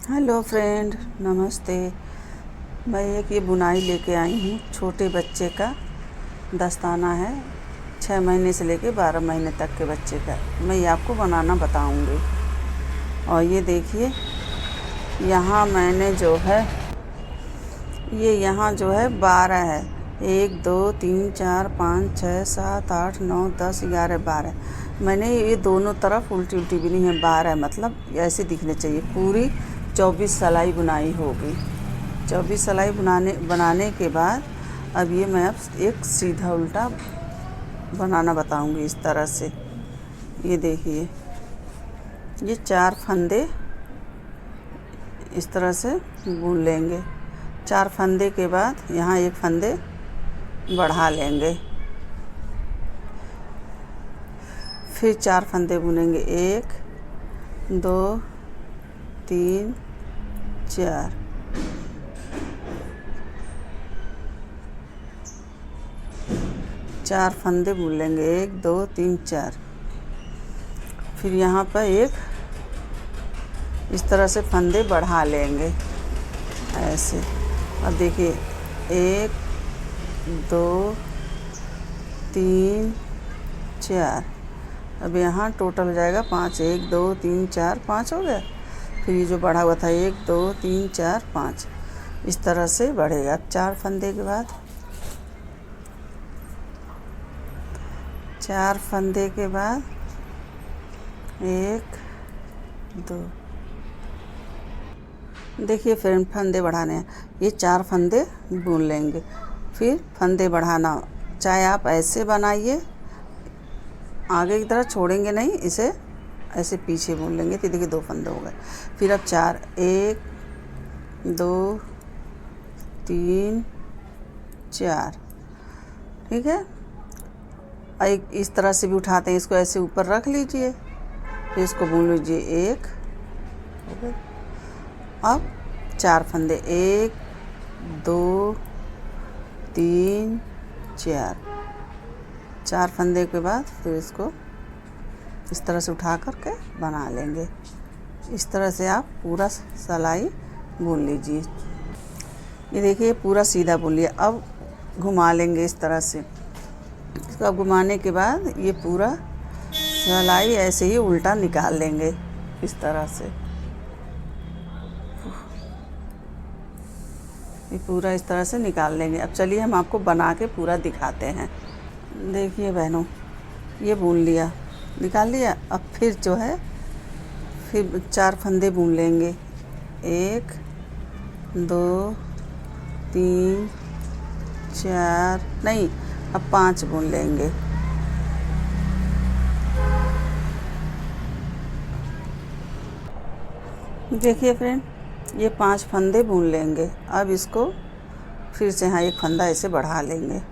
Hello friend, नमस्ते। मैं एक ये बुनाई लेके आई हूँ। छोटे बच्चे का दस्ताना है, 6 महीने से लेके 12 महीने तक के बच्चे का। मैं ये आपको बनाना बताऊँगी। और ये देखिए, यहाँ मैंने जो है ये यहाँ जो है 12 है। 1 2 3 4 5 6 7 8 9 10 11 12। मैंने ये दोनों तरफ उल्टी उल्टी बुनी है। 12 मतलब ऐसे दिखने चाहिए। पूरी 24 सिलाई बुनाई होगी। 24 सिलाई बनाने के बाद अब ये मैं अब एक सीधा उल्टा बनाना बताऊंगी इस तरह से। ये देखिए, ये 4 फंदे इस तरह से बुन लेंगे। 4 फंदे के बाद यहाँ एक फंदे बढ़ा लेंगे, फिर 4 फंदे बुनेंगे। 1 2 3 4। चार फंदे बुन लेंगे, 1 2 3 4। फिर यहाँ पर एक इस तरह से फंदे बढ़ा लेंगे ऐसे। अब देखिए, 1 2 3 4। अब यहाँ टोटल हो जाएगा 5। 1 2 3 4 5 हो गया। फिर ये जो बढ़ा हुआ था 1 2 3 4 5, इस तरह से बढ़ेगा। 4 फंदे के बाद 4 फंदे के बाद 1 2। देखिए फ्रेंड, फंदे बढ़ाने हैं। ये 4 फंदे बुन लेंगे, फिर फंदे बढ़ाना। चाहे आप ऐसे बनाइए, आगे की तरफ छोड़ेंगे नहीं, इसे ऐसे पीछे बुन लेंगे। तो देखिए 2 फंदे हो गए। फिर अब 4 1 2 3 4। ठीक है। एक इस तरह से भी उठाते हैं, इसको ऐसे ऊपर रख लीजिए, फिर इसको बुन लीजिए। 1। अब 4 फंदे 1 2 3 4। 4 फंदे के बाद फिर इसको इस तरह से उठा करके बना लेंगे। इस तरह से आप पूरा सिलाई बुन लीजिए। ये देखिए, पूरा सीधा बुन लिया। अब घुमा लेंगे इस तरह से। इसको अब घुमाने के बाद ये पूरा सिलाई ऐसे ही उल्टा निकाल लेंगे इस तरह से। ये पूरा इस तरह से निकाल लेंगे। अब चलिए हम आपको बना के पूरा दिखाते हैं। देखिए बहनों, ये बुन लिया, निकाल लिया। अब फिर जो है, फिर 4 फंदे बुन लेंगे। 1 2 3 4 नहीं, अब 5 बुन लेंगे। देखिए फ्रेंड, ये 5 फंदे बुन लेंगे। अब इसको फिर से यहाँ एक फंदा ऐसे बढ़ा लेंगे।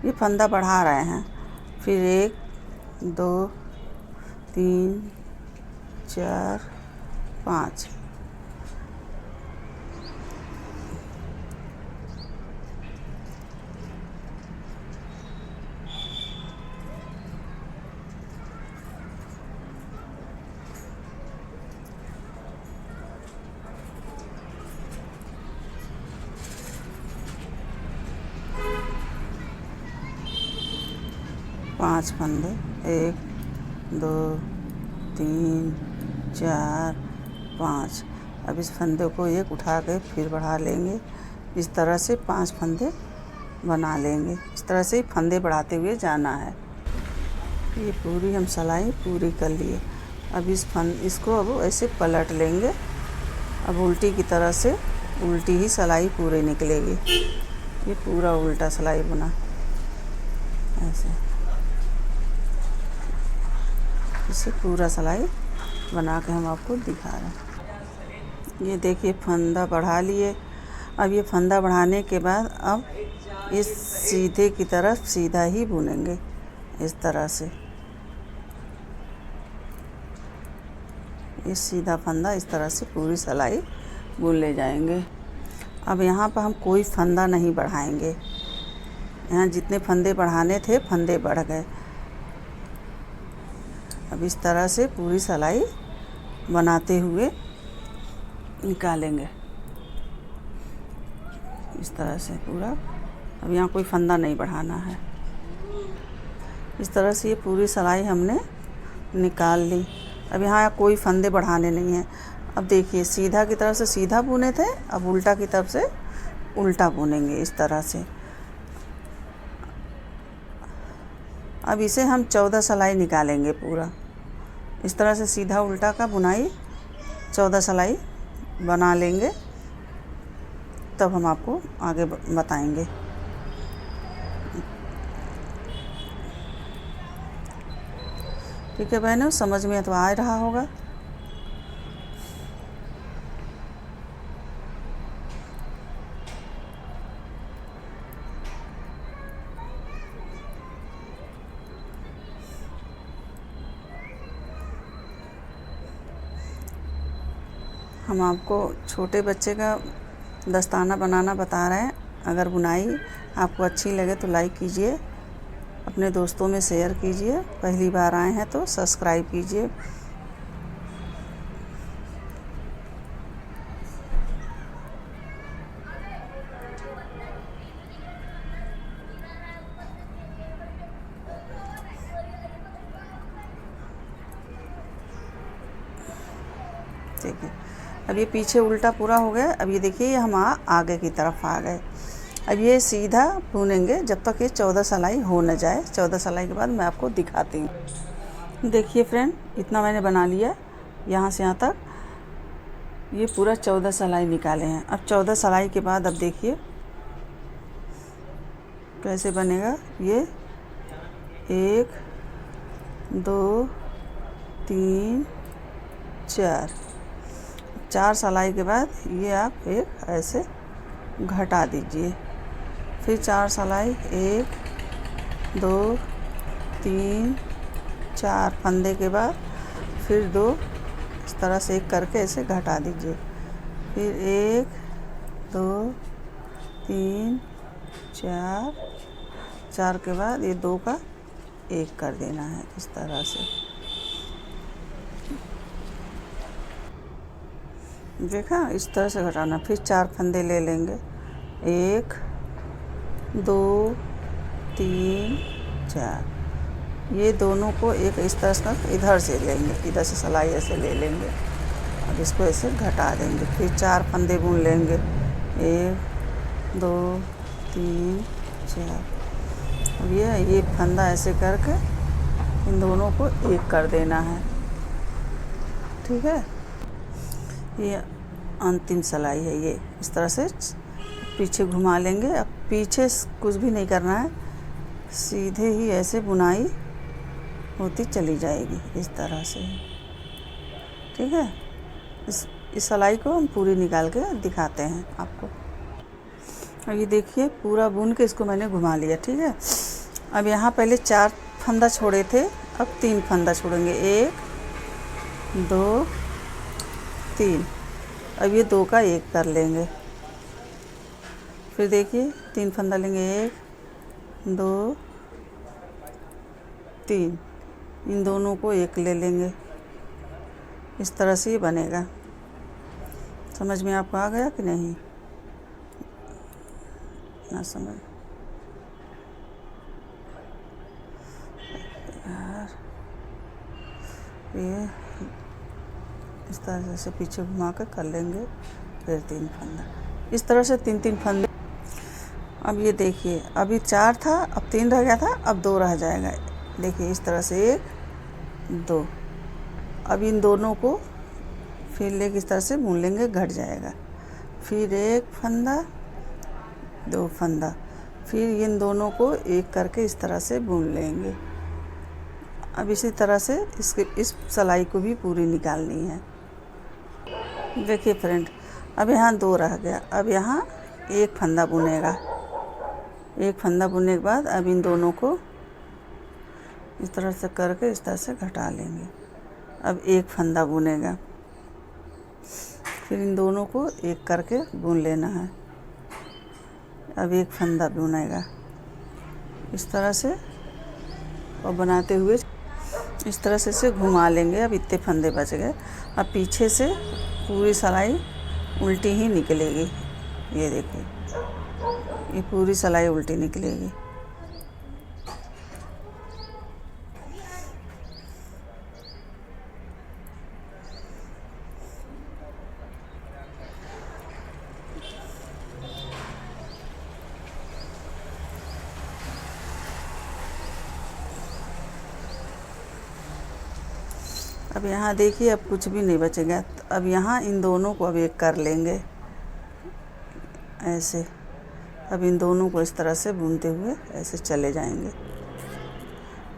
ये फंदा बढ़ा रहे हैं। फिर 1 2 3 4 5। पाँच फंदे 1 2 3 4 5। अब इस फंदे को एक उठा के फिर बढ़ा लेंगे। इस तरह से 5 फंदे बना लेंगे। इस तरह से फंदे बढ़ाते हुए जाना है। ये पूरी हम सिलाई पूरी कर लिए। अब इसको अब ऐसे पलट लेंगे। अब उल्टी की तरह से उल्टी ही सिलाई पूरी निकलेगी। ये पूरा उल्टा सिलाई बुना ऐसे। इसे पूरा सिलाई बना के हम आपको दिखा रहे हैं। ये देखिए, फंदा बढ़ा लिए। अब ये फंदा बढ़ाने के बाद अब इस सीधे की तरफ सीधा ही बुनेंगे इस तरह से। इस सीधा फंदा इस तरह से पूरी सिलाई बुन ले जाएंगे। अब यहाँ पर हम कोई फंदा नहीं बढ़ाएंगे। यहाँ जितने फंदे बढ़ाने थे, फंदे बढ़ गए। अब इस तरह से पूरी सिलाई बनाते हुए निकालेंगे इस तरह से पूरा। अब यहाँ कोई फंदा नहीं बढ़ाना है। इस तरह से ये पूरी सिलाई हमने निकाल ली। अब यहाँ कोई फंदे बढ़ाने नहीं हैं। अब देखिए, सीधा की तरफ से सीधा बुने थे, अब उल्टा की तरफ से उल्टा बुनेंगे इस तरह से। अब इसे हम 14 सिलाई निकालेंगे पूरा। इस तरह से सीधा उल्टा का बुनाई 14 सिलाई बना लेंगे, तब हम आपको आगे बताएंगे। ठीक है बहनों, समझ में तो आ रहा होगा। हम आपको छोटे बच्चे का दस्ताना बनाना बता रहे हैं। अगर बुनाई आपको अच्छी लगे तो लाइक कीजिए, अपने दोस्तों में शेयर कीजिए। पहली बार आए हैं तो सब्सक्राइब कीजिए। ठीक है, अब ये पीछे उल्टा पूरा हो गया। अब ये देखिए, ये हम आगे की तरफ आ गए। अब ये सीधा बुनेंगे जब तक ये 14 सिलाई हो न जाए। 14 सिलाई के बाद मैं आपको दिखाती हूँ। देखिए फ्रेंड, इतना मैंने बना लिया, यहाँ से यहाँ तक ये पूरा 14 सिलाई निकाले हैं। अब 14 सिलाई के बाद अब देखिए कैसे बनेगा। ये 1 2 3 4 सिलाई के बाद ये आप एक ऐसे घटा दीजिए। फिर 4 सिलाई 1 2 3 4 फंदे के बाद फिर 2 इस तरह से एक करके ऐसे घटा दीजिए। फिर 1 2 3 4 के बाद ये 2 का 1 कर देना है इस तरह से। देखा, इस तरह से घटाना। फिर 4 फंदे ले लेंगे, 1 2 3 4। ये दोनों को एक इस तरह से इधर से लेंगे, इधर से सिलाई ऐसे ले लेंगे। अब इसको ऐसे घटा देंगे। फिर 4 फंदे बुन लेंगे, 1 2 3 4। अब ये फंदा ऐसे करके इन दोनों को एक कर देना है। ठीक है, ये अंतिम सिलाई है। ये इस तरह से पीछे घुमा लेंगे। अब पीछे कुछ भी नहीं करना है, सीधे ही ऐसे बुनाई होती चली जाएगी इस तरह से। ठीक है, इस सिलाई को हम पूरी निकाल के दिखाते हैं आपको। अब ये देखिए, पूरा बुन के इसको मैंने घुमा लिया। ठीक है, अब यहाँ पहले 4 फंदा छोड़े थे, अब 3 फंदा छोड़ेंगे, 1 2 3। अब ये 2 का 1 कर लेंगे। फिर देखिए 3 फंदा लेंगे, 1 2 3। इन दोनों को 1 ले लेंगे। इस तरह से ये बनेगा। समझ में आपको आ गया कि नहीं? ना समझ यार, ये इस तरह से पीछे घुमा कर लेंगे। फिर 3 फंदा इस तरह से 3 फंदे। अब ये देखिए, अभी 4 था, अब 3 रह गया था, अब 2 रह जाएगा। देखिए इस तरह से 1 2। अब इन दोनों को फिर लेके इस तरह से बुन लेंगे, घट जाएगा। फिर 1 फंदा 2 फंदा, फिर इन दोनों को 1 करके इस तरह से बुन लेंगे। अब इसी तरह से इस सिलाई को भी पूरी निकालनी है। देखिए फ्रेंड, अब यहाँ 2 रह गया। अब यहाँ 1 फंदा बुनेगा। 1 फंदा बुनने के बाद अब इन दोनों को इस तरह से करके इस तरह से घटा लेंगे। अब 1 फंदा बुनेगा। फिर इन दोनों को 1 करके बुन लेना है। अब 1 फंदा बुनेगा इस तरह से और बनाते हुए। इस तरह से इसे घुमा लेंगे। अब इतने फंदे बच गए। अब पीछे से पूरी सिलाई उल्टी ही निकलेगी। ये देखिए, ये पूरी सिलाई उल्टी निकलेगी। अब यहाँ देखिए, अब कुछ भी नहीं बचेगा। अब यहाँ इन दोनों को अब एक कर लेंगे ऐसे। अब इन दोनों को इस तरह से बुनते हुए ऐसे चले जाएंगे।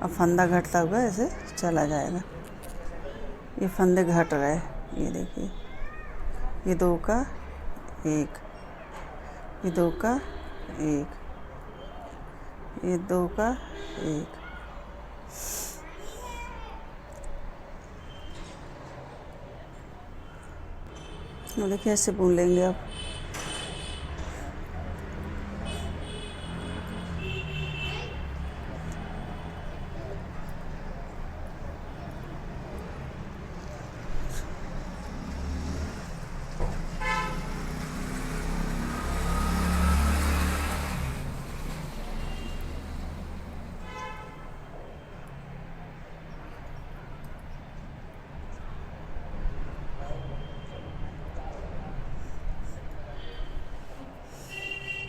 अब फंदा घटता हुआ ऐसे चला जाएगा। ये फंदे घट रहे, ये देखिए, ये 2 का 1, ये 2 का 1, ये 2 का 1। देखिए ऐसे बुन लेंगे। अब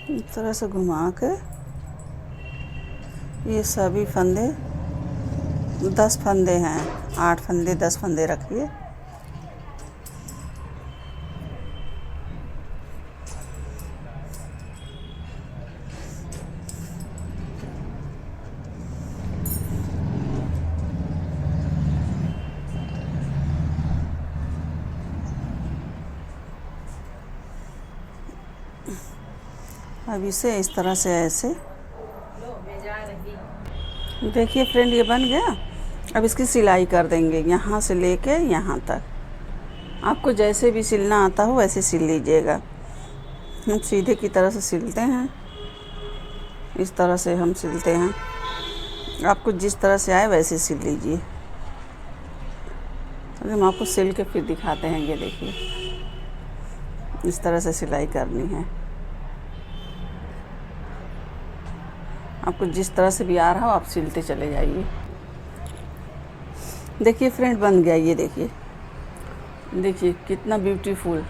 इस तरह से घुमा के ये सभी फंदे 10 फंदे हैं, 8 फंदे 10 फंदे रखिए। अब इसे इस तरह से ऐसे, देखिए फ्रेंड, ये बन गया। अब इसकी सिलाई कर देंगे यहाँ से लेके यहाँ तक। आपको जैसे भी सिलना आता हो वैसे सिल लीजिएगा। हम सीधे की तरह से सिलते हैं, इस तरह से हम सिलते हैं। आपको जिस तरह से आए वैसे सिल लीजिए। अभी हम आपको सिल के फिर दिखाते हैं। ये देखिए, इस तरह से सिलाई करनी है। आपको जिस तरह से भी आ रहा हो आप सिलते चले जाइए। देखिए फ्रेंड, बन गया। ये देखिए, देखिए कितना ब्यूटीफुल,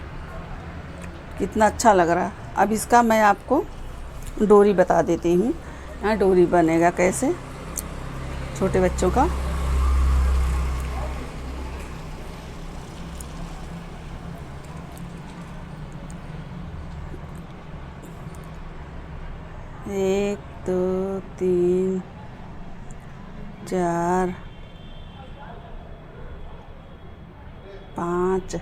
कितना अच्छा लग रहा है। अब इसका मैं आपको डोरी बता देती हूँ। यहाँ डोरी बनेगा कैसे छोटे बच्चों का। एक, 2, 3, 4, 5।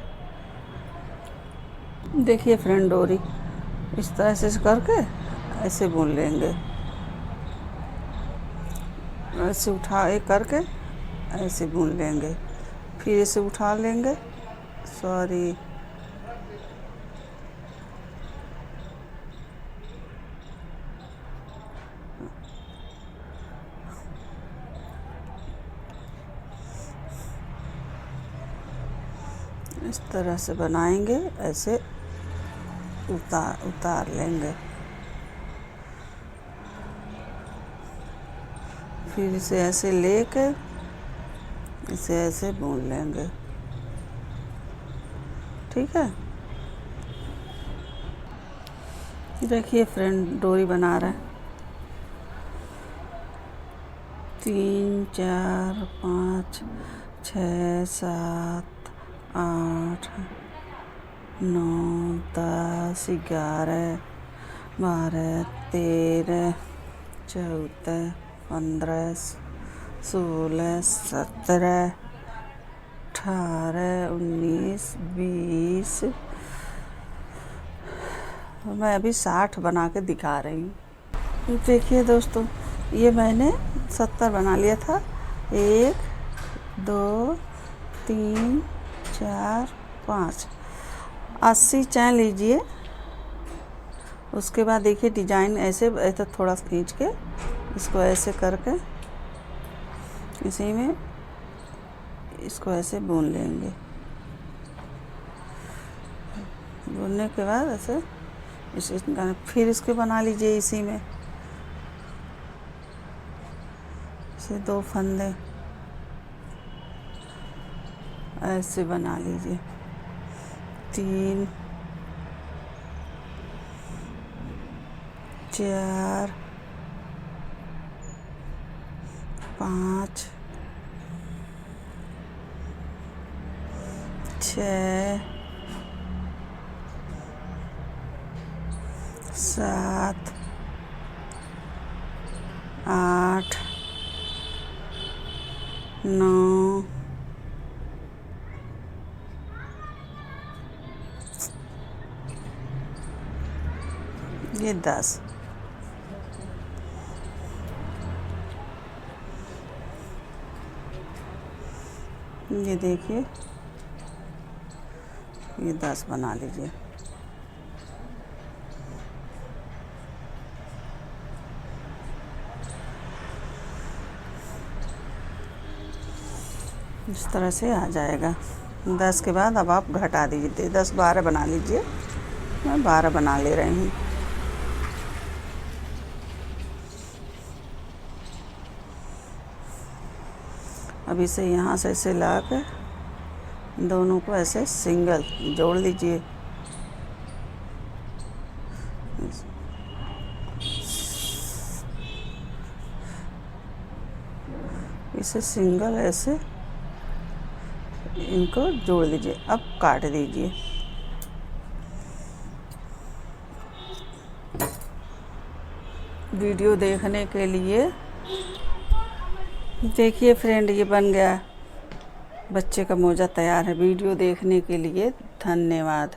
देखिए फ्रेंड, डोरी इस तरह से करके ऐसे बुन लेंगे। ऐसे उठा एक करके ऐसे बुन लेंगे, फिर ऐसे उठा लेंगे। सॉरी, इस तरह से बनाएंगे। ऐसे उतार लेंगे, फिर इसे ऐसे लेके इसे ऐसे बुन लेंगे। ठीक है, देखिए फ्रेंड, डोरी बना रहा है। 3, 4, 5, 6, 7, 8, 9, 10, 11, 12, 13, 14, 15, 16, 17, 18, 19, 20। मैं अभी 60 बना के दिखा रही हूँ। देखिए दोस्तों, ये मैंने 70 बना लिया था। 1, 2, 3, 4, 5, 80 चैन लीजिए। उसके बाद देखिए डिजाइन ऐसे ऐसे थोड़ा खींच के इसको ऐसे करके इसी में इसको ऐसे बुन लेंगे। बुनने के बाद ऐसे फिर इसके बना लीजिए इसी में से 2 फंदे ऐसे बना लीजिए। 3 4 5 6 7 8 9 ये 10। ये देखिए ये 10 बना लीजिए। इस तरह से आ जाएगा। 10 के बाद अब आप घटा दीजिए, 10-12 बना लीजिए। मैं 12 बना ले रही हूँ। अब इसे यहाँ से ऐसे ला कर दोनों को ऐसे सिंगल जोड़ लीजिए। इसे सिंगल ऐसे इनको जोड़ लीजिए। अब काट दीजिए। वीडियो देखने के लिए देखिए फ्रेंड, ये बन गया, बच्चे का मोजा तैयार है। वीडियो देखने के लिए धन्यवाद।